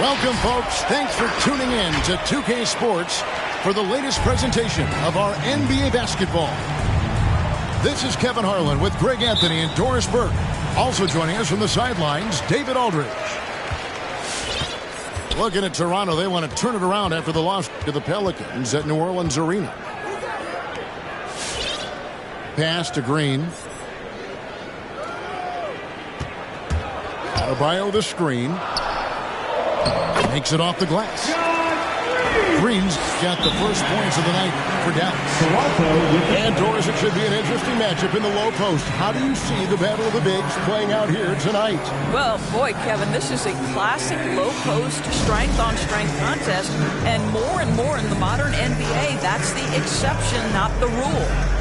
Welcome, folks. Thanks for tuning in to 2K Sports for the latest presentation of our NBA basketball. This is Kevin Harlan with Greg Anthony and Doris Burke. Also joining us from the sidelines, David Aldridge. Looking at Toronto, they want to turn it around after the loss to the Pelicans at New Orleans Arena. Pass to Green. Adebayo the screen. Makes it off the glass. Green's got the first points of the night for Dallas. And Doris, it should be an interesting matchup in the low post. How do you see the battle of the bigs playing out here tonight? Well, boy, Kevin, this is a classic low post strength-on-strength contest. And more in the modern NBA, that's the exception, not the rule.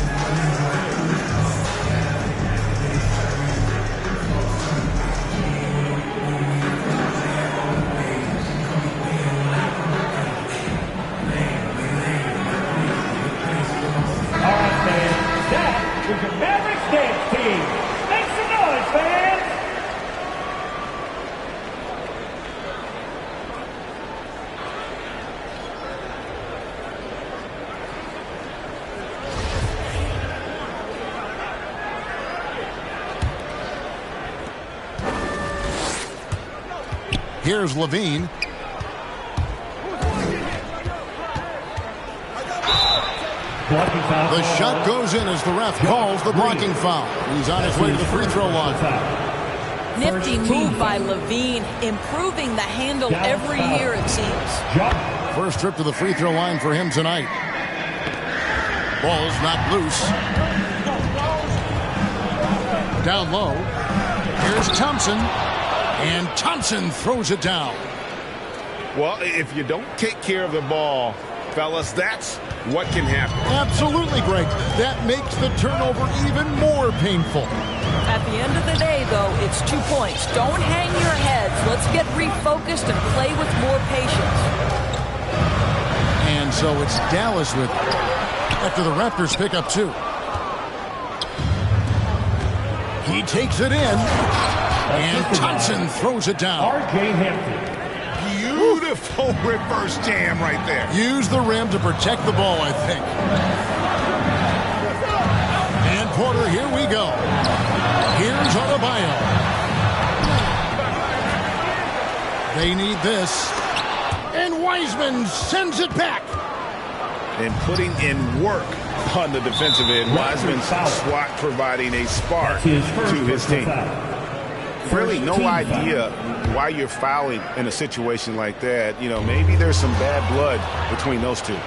Here's Levine. The shot goes in as the ref calls the blocking foul. He's on his way to the free throw line. Nifty move by Levine, improving the handle every year, it seems. First trip to the free throw line for him tonight. Ball's knocked loose. Down low. Here's Thompson. And Thompson throws it down. Well, if you don't take care of the ball, fellas, that's what can happen. Absolutely, Greg. That makes the turnover even more painful. At the end of the day, though, it's 2 points. Don't hang your heads. Let's get refocused and play with more patience. And so it's Dallas with, after the Raptors pick up 2. He takes it in, and Thompson throws it down. R.J. Hampton. Beautiful reverse jam right there. Use the rim to protect the ball, I think. And Porter, here we go. Here's Adebayo. They need this. And Wiseman sends it back. And putting in work on the defensive end. Wiseman's swat providing a spark to his team. Really no idea why you're fouling in a situation like that. You know, maybe there's some bad blood between those two.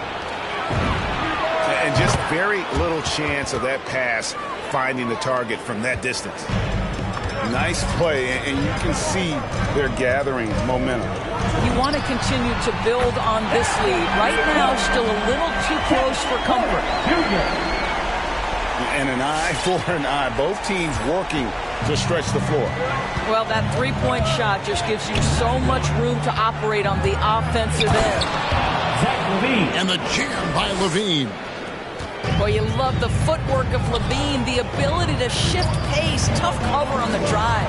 And just very little chance of that pass finding the target from that distance. Nice play, and you can see they're gathering momentum. You want to continue to build on this lead. Right now, still a little too close for comfort. And an eye for an eye. Both teams working to stretch the floor. Well, that three-point shot just gives you so much room to operate on the offensive end. And the jam by Levine. Well, you love the footwork of Levine, the ability to shift pace, tough cover on the drive.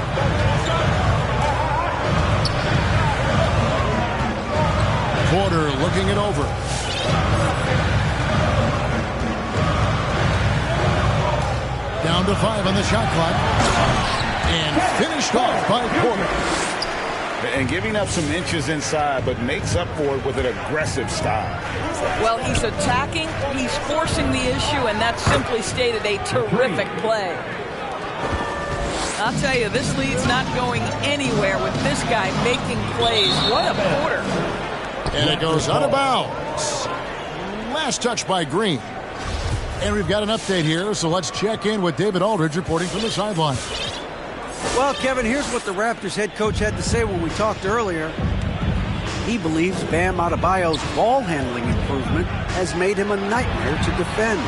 Porter looking it over. Down to 5 on the shot clock. And finished off by Porter. And giving up some inches inside, but makes up for it with an aggressive style. Well, he's attacking, he's forcing the issue, and that's simply stated a terrific play. I'll tell you, this lead's not going anywhere with this guy making plays. What a quarter. And it goes out of bounds. Last touch by Green. And we've got an update here, so let's check in with David Aldridge reporting from the sideline. Well, Kevin, here's what the Raptors head coach had to say when we talked earlier. He believes Bam Adebayo's ball handling improvement has made him a nightmare to defend.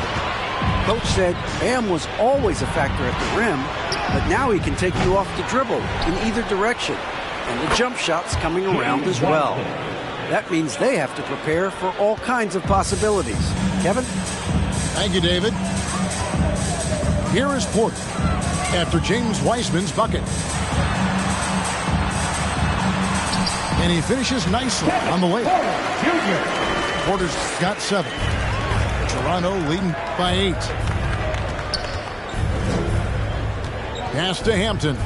Coach said Bam was always a factor at the rim, but now he can take you off the dribble in either direction, and the jump shot's coming around as well. That means they have to prepare for all kinds of possibilities. Kevin? Thank you, David. Here is Porter after James Wiseman's bucket. And he finishes nicely on the layup. Porter's got 7. Toronto leading by 8. Pass to Hampton.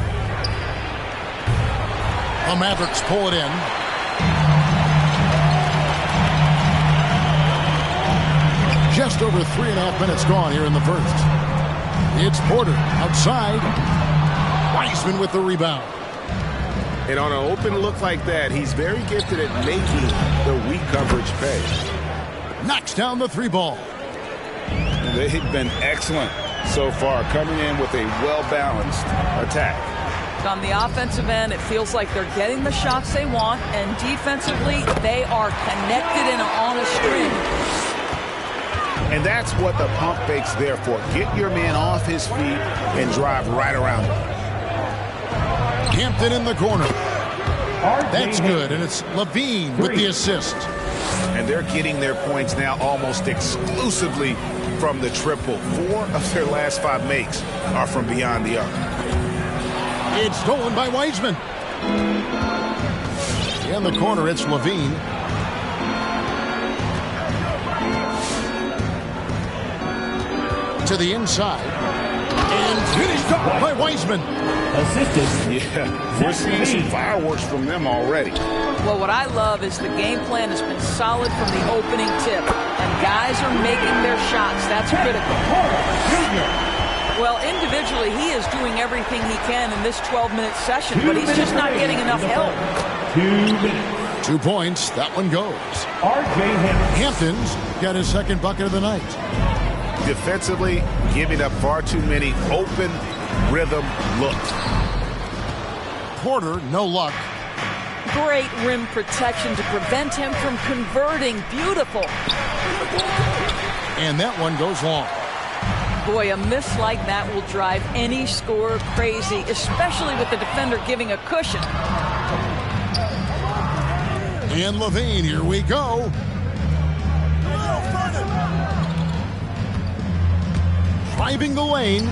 The Mavericks pull it in. Just over 3.5 minutes gone here in the first. It's Porter outside. Wiseman with the rebound. And on an open look like that, he's very gifted at making the weak coverage pay. Knocks down the 3 ball. They've been excellent so far, coming in with a well-balanced attack. On the offensive end, it feels like they're getting the shots they want, and defensively, they are connected and on a string. And that's what the pump fake's there for. Get your man off his feet and drive right around him. Hampton in the corner. That's good, and it's Levine with the assist. And they're getting their points now almost exclusively from the triple. 4 of their last 5 makes are from beyond the arc. It's stolen by Wiseman. In the corner, it's Levine. To the inside. And finished up by Wiseman. Assisted. Yeah, we're seeing some fireworks from them already. Well, what I love is the game plan has been solid from the opening tip. And guys are making their shots. That's critical. Well, individually, he is doing everything he can in this 12-minute session, but he's just not getting enough help. 2 minutes. 2 points. That one goes. R.J. Hampton's got his second bucket of the night. Defensively, giving up far too many open rhythm looks. Porter, no luck. Great rim protection to prevent him from converting. Beautiful. And that one goes long. Boy, a miss like that will drive any scorer crazy, especially with the defender giving a cushion. And Levine, here we go. Driving the lane.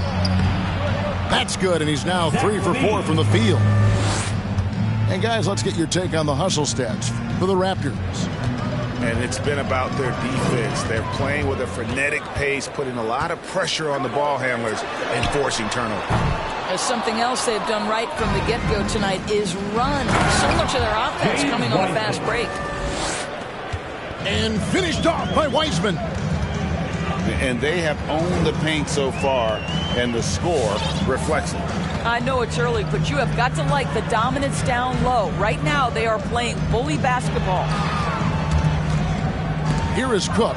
That's good, and he's now 3 for 4 from the field. And guys, let's get your take on the hustle stats for the Raptors. And it's been about their defense. They're playing with a frenetic pace, putting a lot of pressure on the ball handlers and forcing turnovers. As something else they've done right from the get-go tonight is run. So much of their offense coming on a fast break. And finished off by Wiseman. And they have owned the paint so far, and the score reflects it. I know it's early, but you have got to like the dominance down low. Right now, they are playing bully basketball. Here is Cook.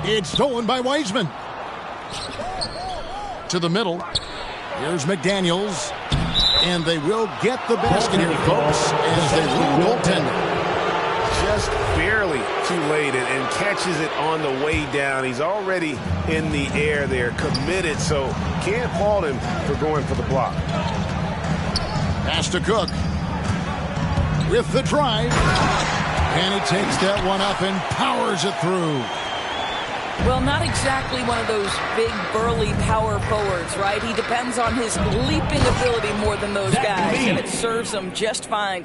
It's stolen by Wiseman. To the middle. Here's McDaniels. And they will get the basket here, folks, as they lose goaltender. Just barely too late and catches it on the way down. He's already in the air there, committed, so can't fault him for going for the block. Pass to Cook. With the drive. And he takes that one up and powers it through. Well, not exactly one of those big, burly power forwards, right? He depends on his leaping ability more than those guys, and it serves him just fine.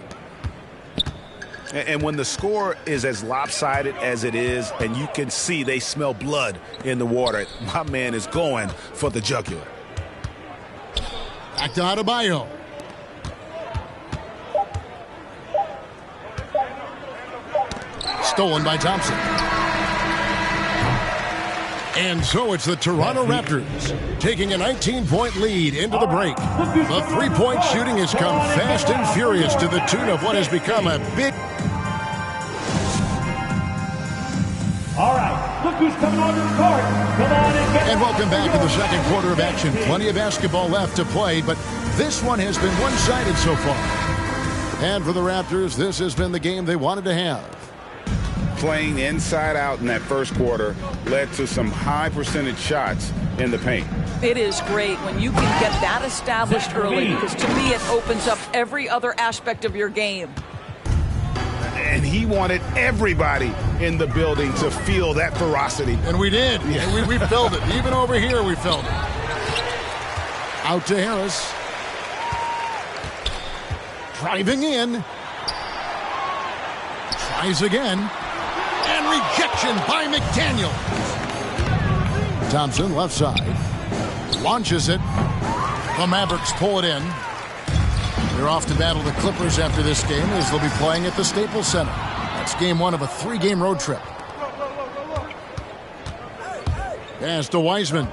And when the score is as lopsided as it is, and you can see they smell blood in the water, my man is going for the jugular. Back to Adebayo. Stolen by Thompson. And so it's the Toronto Raptors taking a 19-point lead into the break. The three-point shooting has come fast and furious to the tune of what has become a big... All right, look who's coming onto the court. Come on and get... And welcome back to the second quarter of action. Plenty of basketball left to play, but this one has been one-sided so far. And for the Raptors, this has been the game they wanted to have. Playing inside out in that first quarter led to some high percentage shots in the paint. It is great when you can get that established early, because to me it opens up every other aspect of your game. And he wanted everybody in the building to feel that ferocity. And we did. Yeah. We felt it. Even over here we felt it. Out to Harris. Driving in. Tries again. And rejection by McDaniel. Thompson, left side. Launches it. The Mavericks pull it in. They're off to battle the Clippers after this game, as they'll be playing at the Staples Center. That's game one of a 3-game road trip. Pass to Wiseman.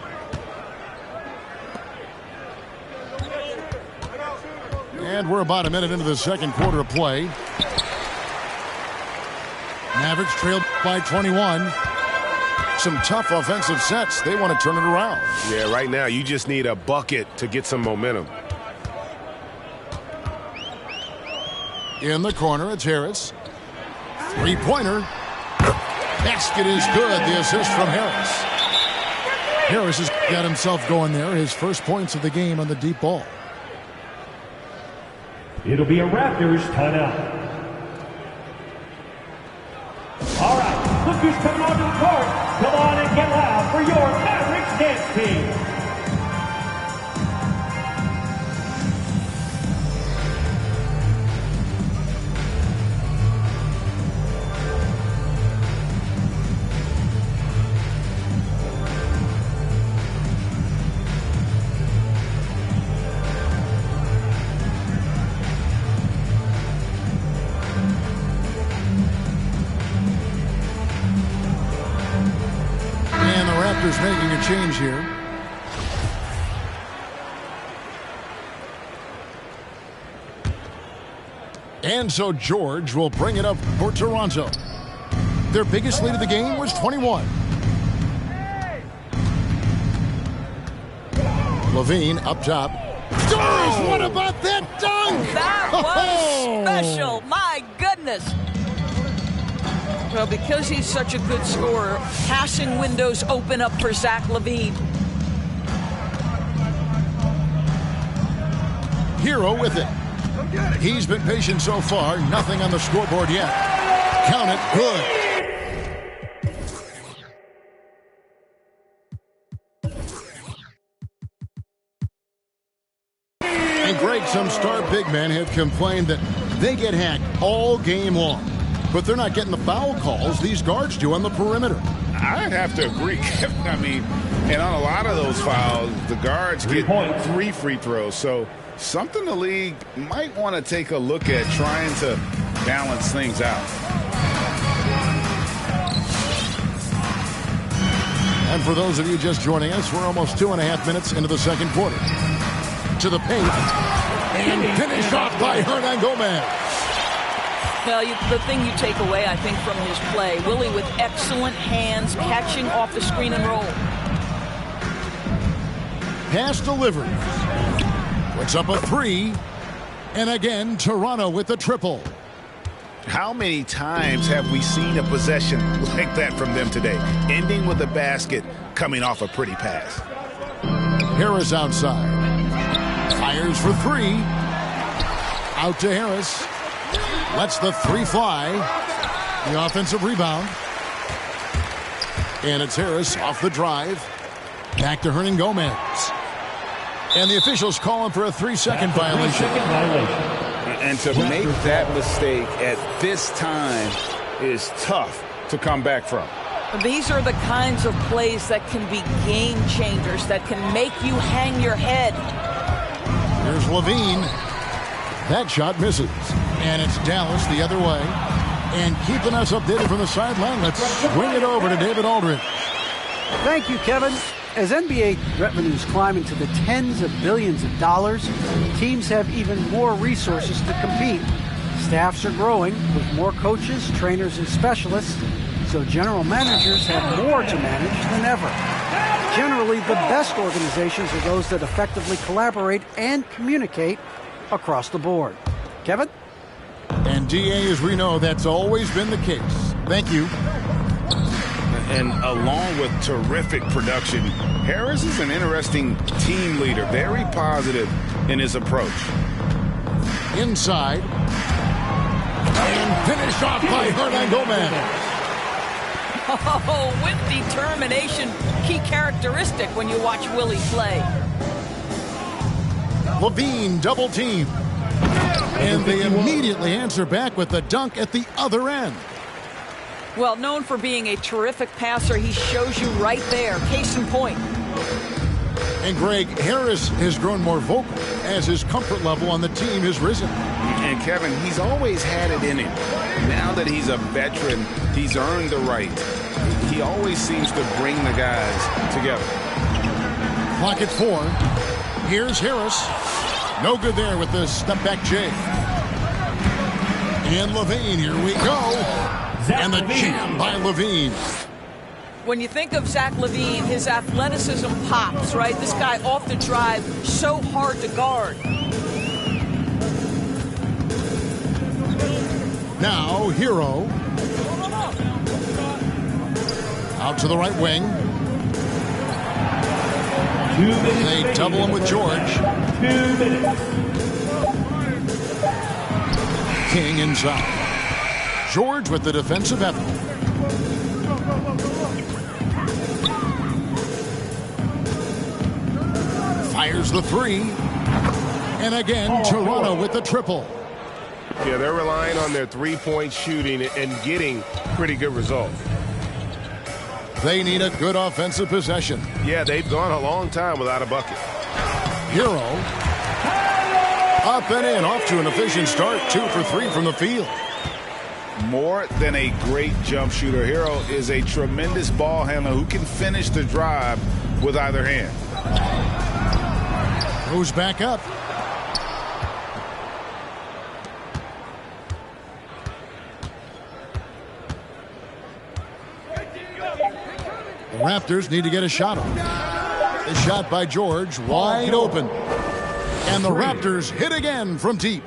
And we're about a minute into the second quarter of play. Mavericks trailed by 21. Some tough offensive sets. They want to turn it around. Yeah, right now you just need a bucket to get some momentum. In the corner, it's Harris. Three-pointer. Basket is good. The assist from Harris. Harris has got himself going there. His first points of the game on the deep ball. It'll be a Raptors timeout. All right, look who's coming onto the court. Come on and get loud for your Mavericks dance team. Making a change here. And so George will bring it up for Toronto. Their biggest lead of the game was 21. Levine up top. Doris, what about that dunk? What a special. My goodness. Well, because he's such a good scorer, passing windows open up for Zach LaVine. Hero with it. He's been patient so far. Nothing on the scoreboard yet. Count it. Good. And Greg, some star big men have complained that they get hacked all game long. But they're not getting the foul calls these guards do on the perimeter. I'd have to agree, Kevin. I mean, and on a lot of those fouls, the guards get 3 free throws. So something the league might want to take a look at, trying to balance things out. And for those of you just joining us, we're almost 2.5 minutes into the second quarter. To the paint. And finished off by Hernan Gomez. Well, the thing you take away, I think, from his play, Willie with excellent hands, catching off the screen and roll. Pass delivered. Puts up a 3. And again, Toronto with the triple. How many times have we seen a possession like that from them today? Ending with a basket, coming off a pretty pass. Harris outside. Fires for 3. Out to Harris. Lets the 3 fly. The offensive rebound. And it's Harris off the drive. Back to Hernan Gomez. And the officials calling for a 3-second violation. And to make that mistake at this time is tough to come back from. These are the kinds of plays that can be game changers, that can make you hang your head. Here's LaVine. That shot misses. And it's Dallas the other way. And keeping us updated from the sideline, let's swing it over to David Aldridge. Thank you, Kevin. As NBA revenues climb into the tens of billions of dollars, teams have even more resources to compete. Staffs are growing with more coaches, trainers, and specialists, so general managers have more to manage than ever. Generally, the best organizations are those that effectively collaborate and communicate across the board. Kevin? And DA, as we know, that's always been the case. Thank you. And along with terrific production, Harris is an interesting team leader, very positive in his approach. Inside. And finished off by Hernan Gomez. Oh, with determination, key characteristic when you watch Willie play. LaVine double team. And they immediately answer back with the dunk at the other end. Well, known for being a terrific passer, he shows you right there. Case in point. And Greg, Harris has grown more vocal as his comfort level on the team has risen. And Kevin, he's always had it in him. Now that he's a veteran, he's earned the right. He always seems to bring the guys together. Clock at 4. Here's Harris. No good there with the step back J. And LaVine, here we go. And the jam by LaVine. When you think of Zach LaVine, his athleticism pops, right? This guy off the drive, so hard to guard. Now, Hero. Out to the right wing. They double him with George. 2 minutes. King inside. George with the defensive effort. Fires the 3. And again, Toronto with the triple. Yeah, they're relying on their three-point shooting and getting pretty good results. They need a good offensive possession. Yeah, they've gone a long time without a bucket. Hero. Up and in, off to an efficient start. 2 for 3 from the field. More than a great jump shooter, Hero is a tremendous ball handler who can finish the drive with either hand. Goes back up. The Raptors need to get a shot on. The shot by George, wide open. And the Raptors hit again from deep.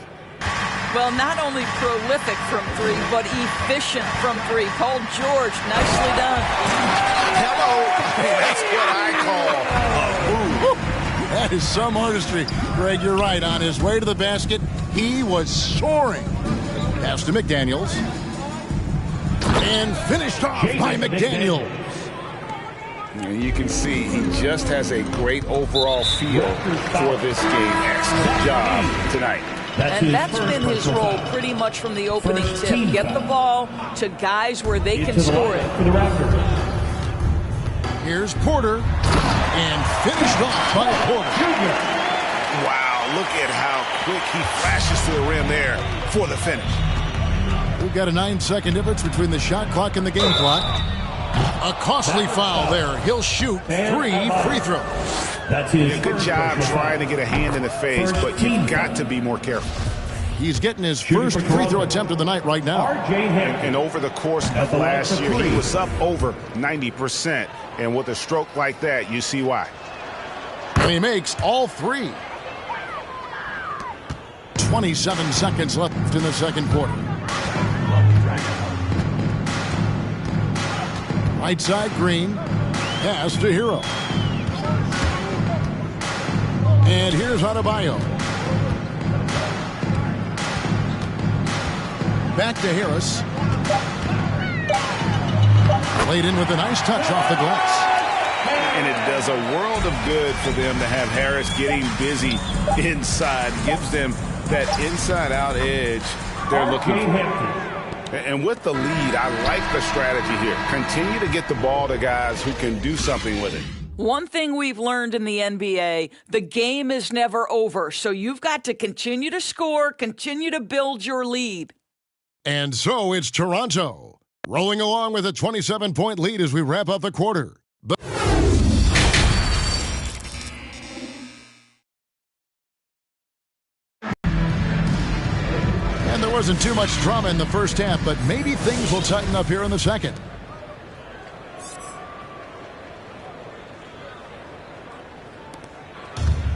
Well, not only prolific from three, but efficient from three. Paul George, nicely done. Hello. That's what I call a move. That is some artistry. Greg, you're right. On his way to the basket, he was soaring. Pass to McDaniels. And finished off by McDaniels. You can see he just has a great overall feel for this game. Excellent job tonight. And that's been his role pretty much from the opening tip. Get the ball to guys where they can score it. Here's Porter. And finished off by Porter. Wow, look at how quick he flashes to the rim there for the finish. We've got a 9-second difference between the shot clock and the game clock. A costly foul there. He'll shoot 3 free throws. That's his Good job trying to get a hand in the face, but you've got to be more careful. He's getting his first free throw attempt of the night right now. And over the course of last year, he was up over 90%. And with a stroke like that, you see why. And he makes all 3. 27 seconds left in the second quarter. Right side, Green. Pass to Hero. And here's Adebayo. Back to Harris. Laid in with a nice touch off the glass. And it does a world of good for them to have Harris getting busy inside. Gives them that inside-out edge they're looking for. And with the lead, I like the strategy here. Continue to get the ball to guys who can do something with it. One thing we've learned in the NBA, the game is never over. So you've got to continue to score, continue to build your lead. And so it's Toronto, rolling along with a 27-point lead as we wrap up the quarter. And there wasn't too much drama in the first half, but maybe things will tighten up here in the second.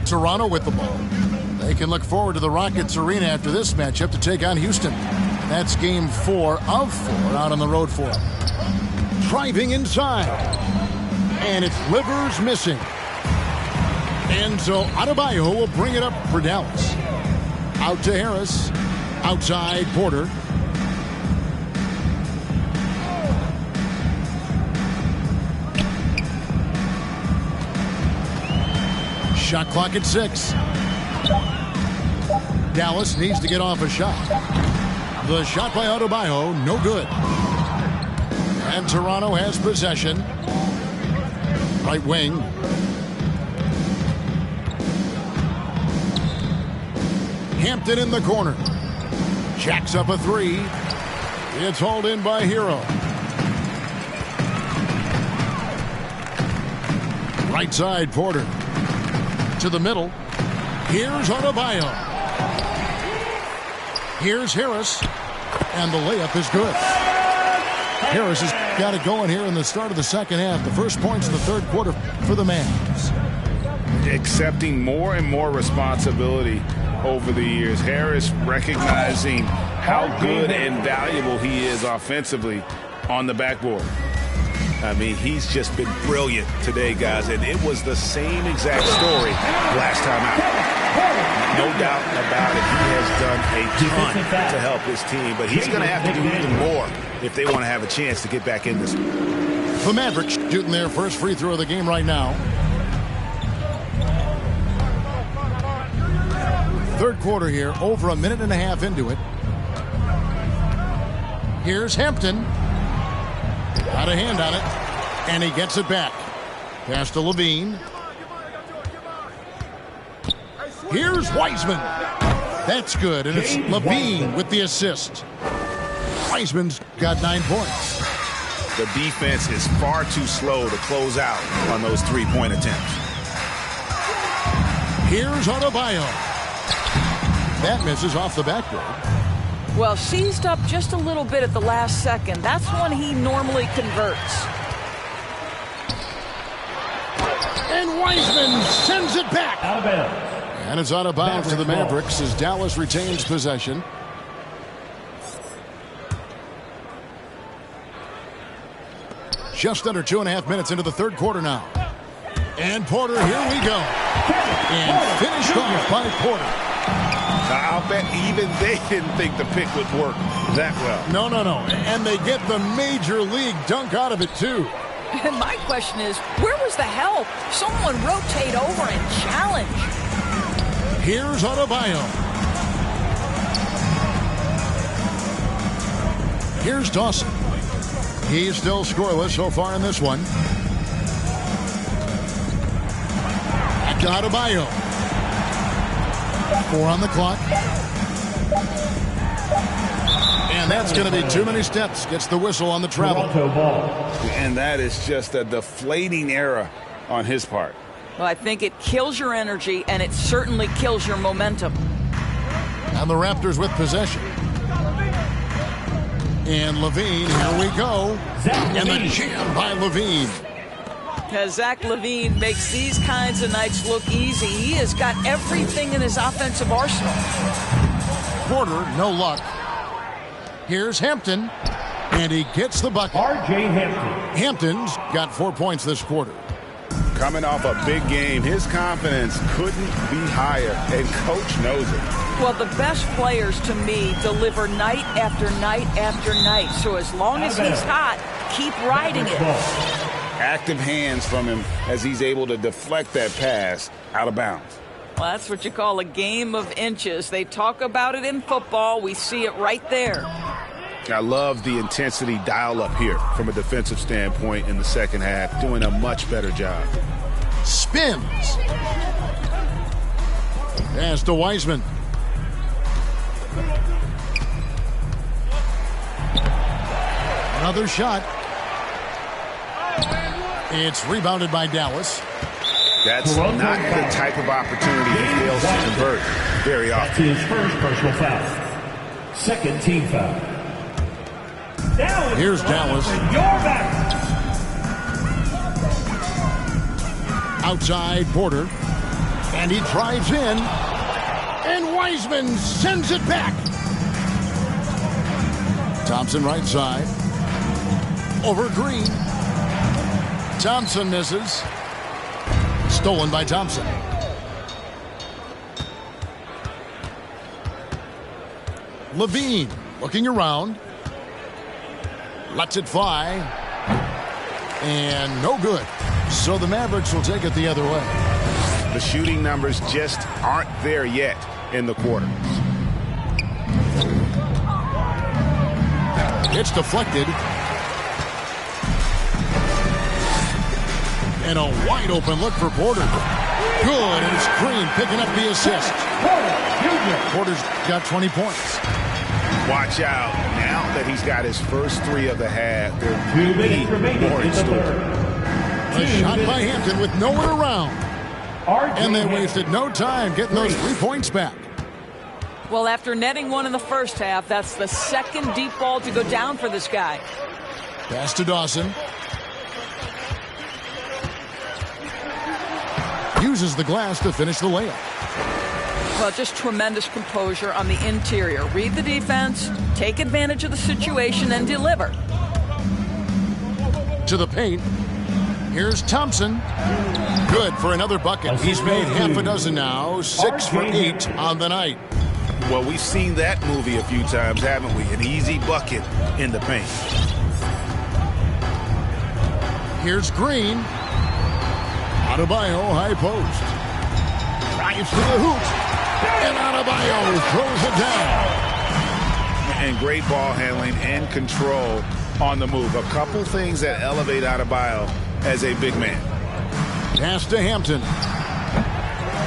Toronto with the ball. They can look forward to the Rockets Arena after this matchup to take on Houston. That's game 4 of 4 out on the road for them. Driving inside. And it's Livers missing. And so Adebayo will bring it up for Dallas. Out to Harris. Outside Porter. Shot clock at 6. Dallas needs to get off a shot. The shot by Adebayo, no good. And Toronto has possession. Right wing. Hampton in the corner. Jacks up a 3. It's hauled in by Hero. Right side, Porter. To the middle. Here's Adebayo. Here's Harris. And the layup is good. Harris has got it going here in the start of the second half. The first points in the third quarter for the Mavs. Accepting more and more responsibility over the years. Harris recognizing how good and valuable he is offensively on the backboard. I mean, he's just been brilliant today, guys, and it was the same exact story last time out. No doubt about it, he has done a ton to help his team, but he's going to have to do even more if they want to have a chance to get back in this one. The Mavericks shooting their first free throw of the game right now. Third quarter here, over a minute and a half into it. Here's Hampton. Got a hand on it, and he gets it back. Pass to Levine. Here's Wiseman. That's good, and it's Levine with the assist. Wiseman's got 9 points. The defense is far too slow to close out on those three-point attempts. Here's Adebayo. That misses off the backboard. Well, seized up just a little bit at the last second. That's when he normally converts. And Wiseman sends it back. Out of bounds. And it's out of bounds to the Mavericks as Dallas retains possession. just under 2.5 minutes into the third quarter now. And Porter, here we go. And finished off by Porter. I'll bet even they didn't think the pick would work that well. No. And they get the major league dunk out of it, too. And my question is, where was the help? Someone rotate over and challenge. Here's Adebayo. Here's Dawson. He's still scoreless so far in this one. Back to Adebayo. 4 on the clock. And that's going to be too many steps. Gets the whistle on the travel. And that is just a deflating error on his part. Well, I think it kills your energy, and it certainly kills your momentum. And the Raptors with possession. And LaVine, here we go. And the jam by LaVine. As Zach LaVine makes these kinds of nights look easy, he has got everything in his offensive arsenal. Porter, no luck. Here's Hampton, and he gets the bucket. R.J. Hampton. Hampton's got 4 points this quarter. Coming off a big game, his confidence couldn't be higher, and coach knows it. Well, the best players, to me, deliver night after night after night. So as long as he's hot, keep riding it. Active hands from him as he's able to deflect that pass out of bounds. Well, that's what you call a game of inches. They talk about it in football. We see it right there. I love the intensity dial up here from a defensive standpoint in the second half, doing a much better job. Spins. Pass to Wiseman. Another shot. It's rebounded by Dallas. That's not the type of opportunity he fails to convert very often. That's his first personal foul. Second team foul. Here's Dallas. You're back. Outside Porter. And he drives in. And Wiseman sends it back. Thompson right side. Over Green. Thompson misses. Stolen by Thompson. LaVine looking around. Lets it fly. And no good. So the Mavericks will take it the other way. The shooting numbers just aren't there yet in the quarter. It's deflected. And a wide open look for Porter. Good, and it's Green picking up the assist. Porter's got 20 points. Watch out. Now that he's got his first 3 of the half, there will be more in store. A shot by Hampton with no one around. And they wasted no time getting those 3 points back. Well, after netting one in the first half, that's the second deep ball to go down for this guy. Pass to Dawson. Uses the glass to finish the layup. Well, just tremendous composure on the interior. Read the defense, take advantage of the situation, and deliver. To the paint. Here's Thompson. Good for another bucket. He's made half a dozen now. 6 for 8 on the night. Well, we've seen that movie a few times, haven't we? An easy bucket in the paint. Here's Green. Adebayo, high post. Drives to the hoop. And Adebayo throws it down. And great ball handling and control on the move. A couple things that elevate Adebayo as a big man. Pass to Hampton.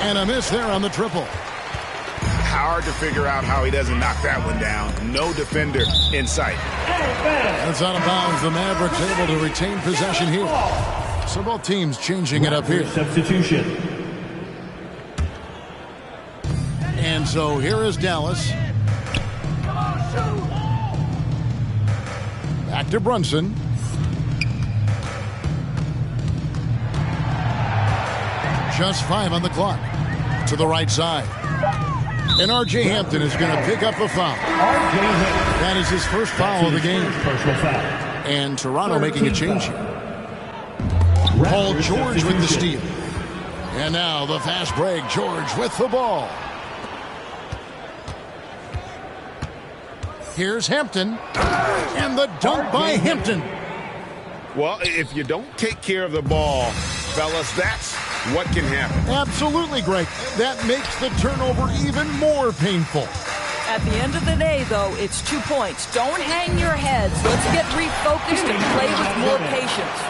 And a miss there on the triple. Hard to figure out how he doesn't knock that one down. No defender in sight. That's out of bounds. The Mavericks able to retain possession here. So both teams changing it up here. Substitution. And so here is Dallas. Back to Brunson. Just 5 on the clock. To the right side. And R.J. Hampton is going to pick up a foul. That is his first foul of the game. And Toronto making a change here. Paul George with the steal. And now the fast break. George with the ball. Here's Hampton. And the dunk by Hampton. Well, if you don't take care of the ball, fellas, that's what can happen. Absolutely, Greg. That makes the turnover even more painful. At the end of the day, though, it's 2 points. Don't hang your heads. Let's get refocused and play with more patience.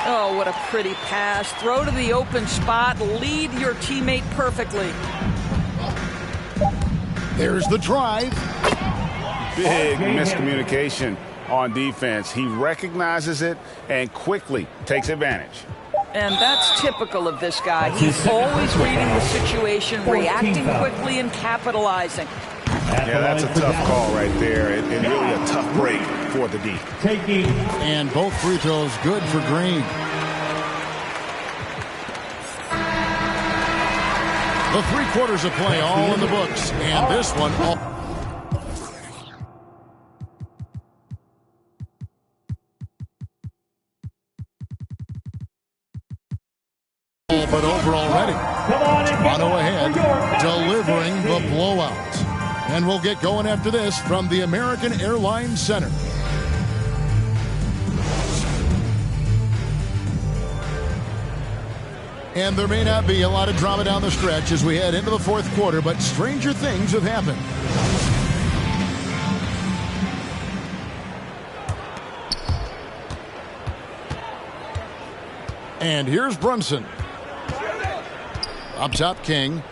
Oh, what a pretty pass. Throw to the open spot. Lead your teammate perfectly. There's the drive. Big miscommunication on defense. He recognizes it and quickly takes advantage. And that's typical of this guy. He's always reading the situation, reacting quickly, and capitalizing. Yeah, that's a tough call right there, and really a tough break for the D. And both free throws good for Green. The 3 quarters of play all in the books, and this one all. But over already. Toronto ahead, delivering the blowout. And we'll get going after this from the American Airlines Center. And there may not be a lot of drama down the stretch as we head into the 4th quarter, but stranger things have happened. And here's Brunson. Up top, King.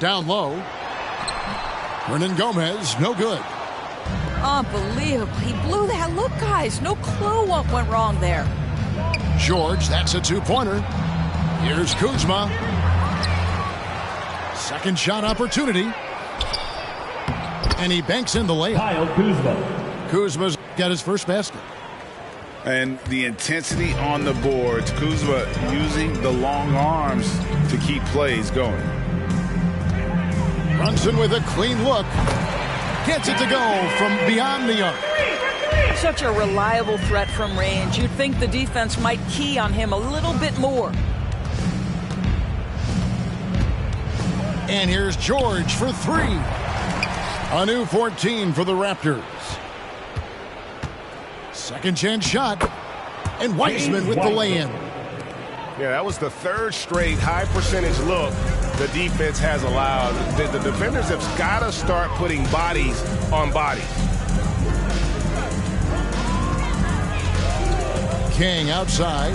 Down low. Hernan Gomez, no good. Unbelievable. He blew that. Look, guys, no clue what went wrong there. George, that's a 2-pointer. Here's Kuzma. Second shot opportunity. And he banks in the layup. Kyle Kuzma. Kuzma's got his first basket. And the intensity on the boards, Kuzma using the long arms to keep plays going. Brunson with a clean look. Gets it to go from beyond the arc. Such a reliable threat from range. You'd think the defense might key on him a little bit more. And here's George for 3. A new 14 for the Raptors. Second chance shot. And Weissman with the lay-in. Yeah, that was the 3rd straight high percentage look the defense has allowed. The defenders have got to start putting bodies on bodies. King outside.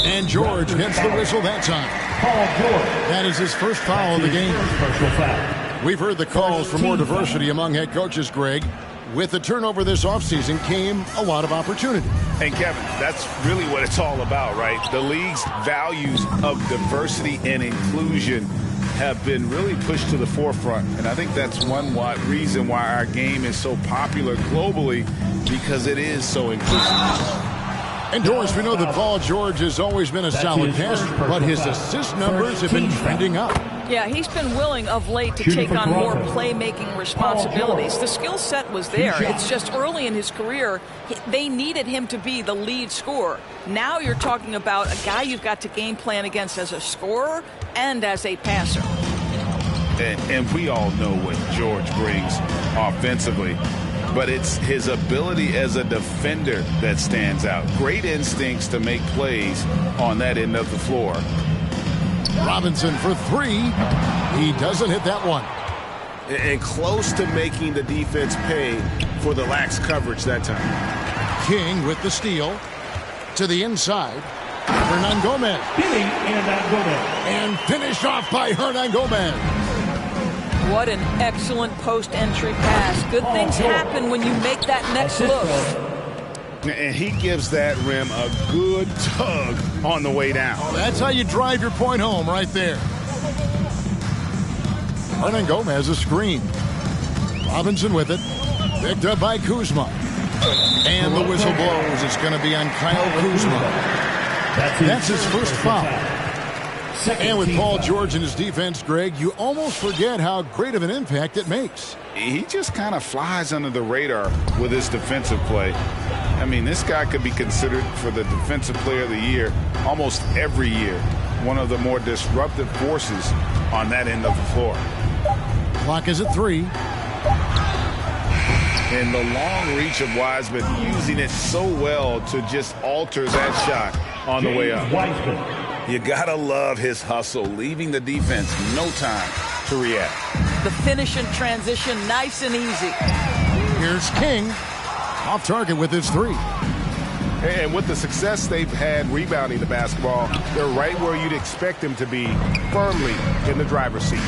And George gets the whistle that time. Paul George. That is his first foul of the game. Personal foul. We've heard the calls for more diversity among head coaches, Greg. With the turnover this offseason came a lot of opportunity. And Kevin, that's really what it's all about, right? The league's values of diversity and inclusion have been really pushed to the forefront. And I think that's one reason why our game is so popular globally, because it is so inclusive. And Doris, we know that Paul George has always been a solid passer, but his assist numbers have been trending up. Yeah, he's been willing of late to take on more playmaking responsibilities. The skill set was there. It's just early in his career, they needed him to be the lead scorer. Now you're talking about a guy you've got to game plan against as a scorer and as a passer. And we all know what George brings offensively, but it's his ability as a defender that stands out. Great instincts to make plays on that end of the floor. Robinson for 3. He doesn't hit that one. And close to making the defense pay for the lax coverage that time. King with the steal. To the inside. Hernan Gomez. And finished off by Hernan Gomez. What an excellent post-entry pass. Good things happen when you make that next look. And he gives that rim a good tug on the way down. That's how you drive your point home right there. Hernan Gomez a screen. Robinson with it. Picked up by Kuzma. And the whistle blows. It's going to be on Kyle Kuzma. That's his first foul. And with Paul George in his defense, Greg, you almost forget how great of an impact it makes. He just kind of flies under the radar with his defensive play. I mean, this guy could be considered for the Defensive Player of the Year almost every year. One of the more disruptive forces on that end of the floor. Clock is at 3. And the long reach of Wiseman, using it so well to just alter that shot on the way up. You gotta love his hustle, leaving the defense no time to react. The finish in transition, nice and easy. Here's King, off target with his 3. And with the success they've had rebounding the basketball, they're right where you'd expect them to be, firmly in the driver's seat.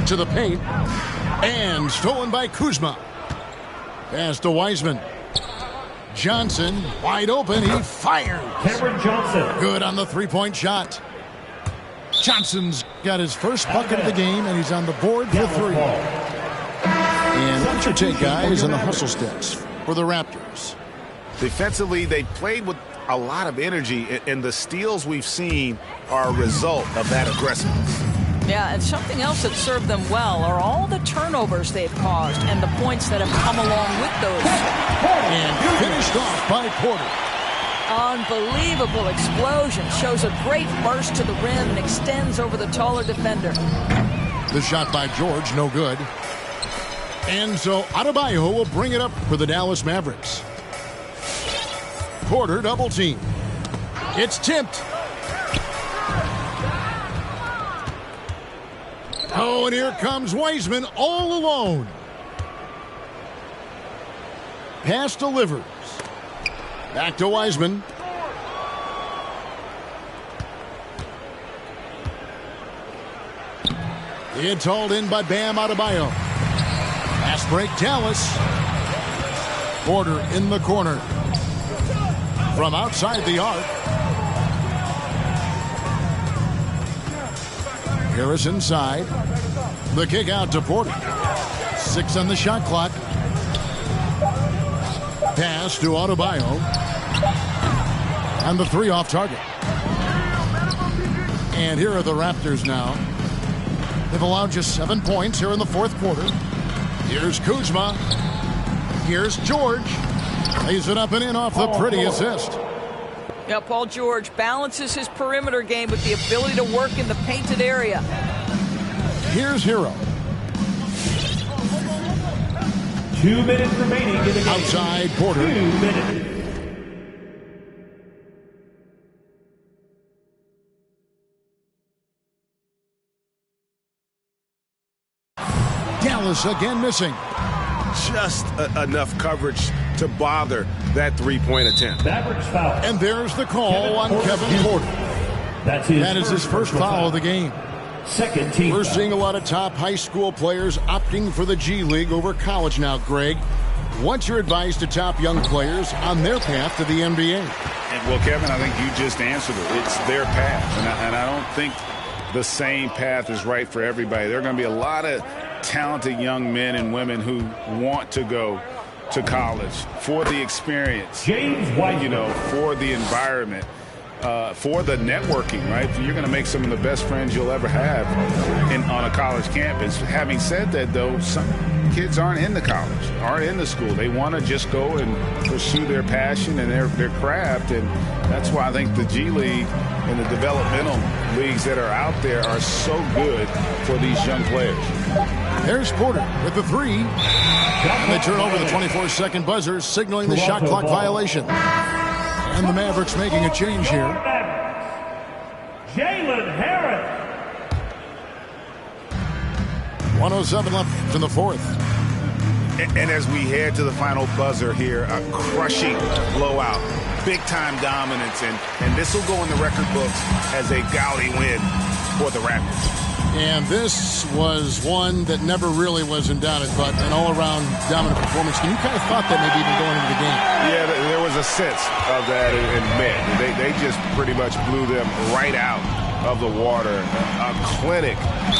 To the paint, and stolen by Kuzma. Pass to Wiseman. Johnson, wide open, he fires. Cameron Johnson. Good on the three-point shot. Johnson's got his first bucket of the game, and he's on the board for 3. And what's your take, guys, on the hustle steps for the Raptors? Defensively, they played with a lot of energy, and the steals we've seen are a result of that aggressiveness. Yeah, and something else that served them well are all the turnovers they've caused and the points that have come along with those. And finished off by Porter. Unbelievable explosion. Shows a great burst to the rim and extends over the taller defender. The shot by George, no good. And so Adebayo will bring it up for the Dallas Mavericks. Porter double team. It's tipped. Oh, and here comes Wiseman all alone. Pass delivers. Back to Wiseman. It's hauled in by Bam Adebayo. Pass break, Dallas. Porter in the corner. From outside the arc. Harris inside. The kick out to Porter. 6 on the shot clock. Pass to Adebayo. And the 3 off target. And here are the Raptors now. They've allowed just 7 points here in the fourth quarter. Here's Kuzma. Here's George. Lays it up and in off the pretty assist. Yeah, Paul George balances his perimeter game with the ability to work in the painted area. Here's Hero. 2 minutes remaining in the game. Outside Porter. 2 minutes. Dallas again missing. Just enough coverage to bother that three-point attempt. Mavericks foul. And there's the call on Kevin Porter. That is his first foul of the game. Second team. We're seeing a lot of top high school players opting for the G League over college now, Greg. What's your advice to top young players on their path to the NBA? Well, Kevin, I think you just answered it. It's their path. And I don't think the same path is right for everybody. There are going to be a lot of talented young men and women who want to go to college for the experience, James White, for the environment, for the networking, right? You're going to make some of the best friends you'll ever have on a college campus. Having said that, though, some kids aren't into college, aren't into school. They want to just go and pursue their passion and their craft, and that's why I think the G League and the developmental leagues that are out there are so good for these young players. There's Porter with the 3. And they turn over the 24-second buzzer, signaling the shot clock violation. And the Mavericks making a change here. Jalen Harris. 107 left in the fourth. And as we head to the final buzzer here, a crushing blowout, big-time dominance, and this will go in the record books as a gaudy win for the Raptors. And this was one that never really was in doubt, but an all-around dominant performance. And you kind of thought that maybe even going into the game. Yeah, there was a sense of that in Met. They just pretty much blew them right out of the water. A clinic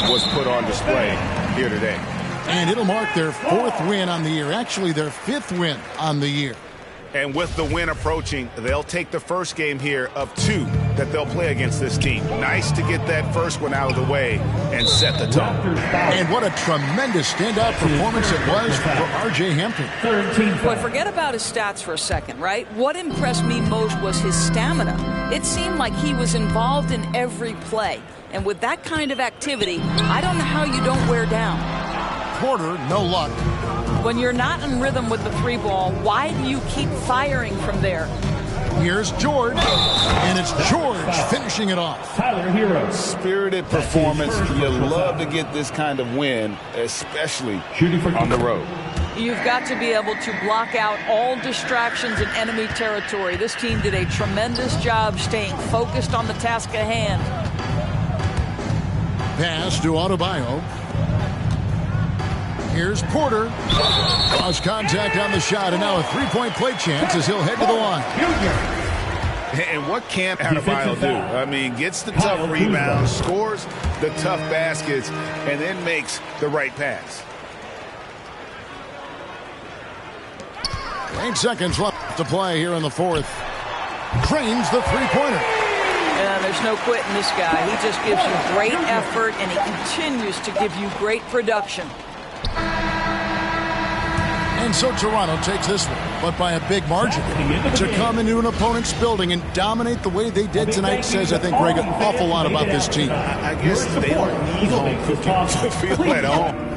was put on display here today. And it'll mark their 4th win on the year. Actually, their 5th win on the year. And with the win approaching, they'll take the first game here of 2 that they'll play against this team. Nice to get that first one out of the way and set the tone. And what a tremendous standout performance it was for R.J. Hampton. Boy, forget about his stats for a second, right? What impressed me most was his stamina. It seemed like he was involved in every play. And with that kind of activity, I don't know how you don't wear down. Porter, no luck. When you're not in rhythm with the 3-ball, why do you keep firing from there? Here's George, and it's George finishing it off. Tyler Hero. Spirited performance. You love to get this kind of win, especially on the road. You've got to be able to block out all distractions in enemy territory. This team did a tremendous job staying focused on the task at hand. Pass to Adebayo. Here's Porter. Lost contact on the shot, and now a 3-point play chance as he'll head to the line. And what can Adebayo do? I mean, gets the tough rebounds, scores the tough baskets, and then makes the right pass. 8 seconds left to play here in the fourth. Drains the three-pointer. Yeah, there's no quitting this guy. He just gives you great effort, and he continues to give you great production. And so Toronto takes this one, but by a big margin. To come into an opponent's building and dominate the way they did tonight says, I think, Greg, an awful lot about this team. I guess they don't need home cooking to feel at home.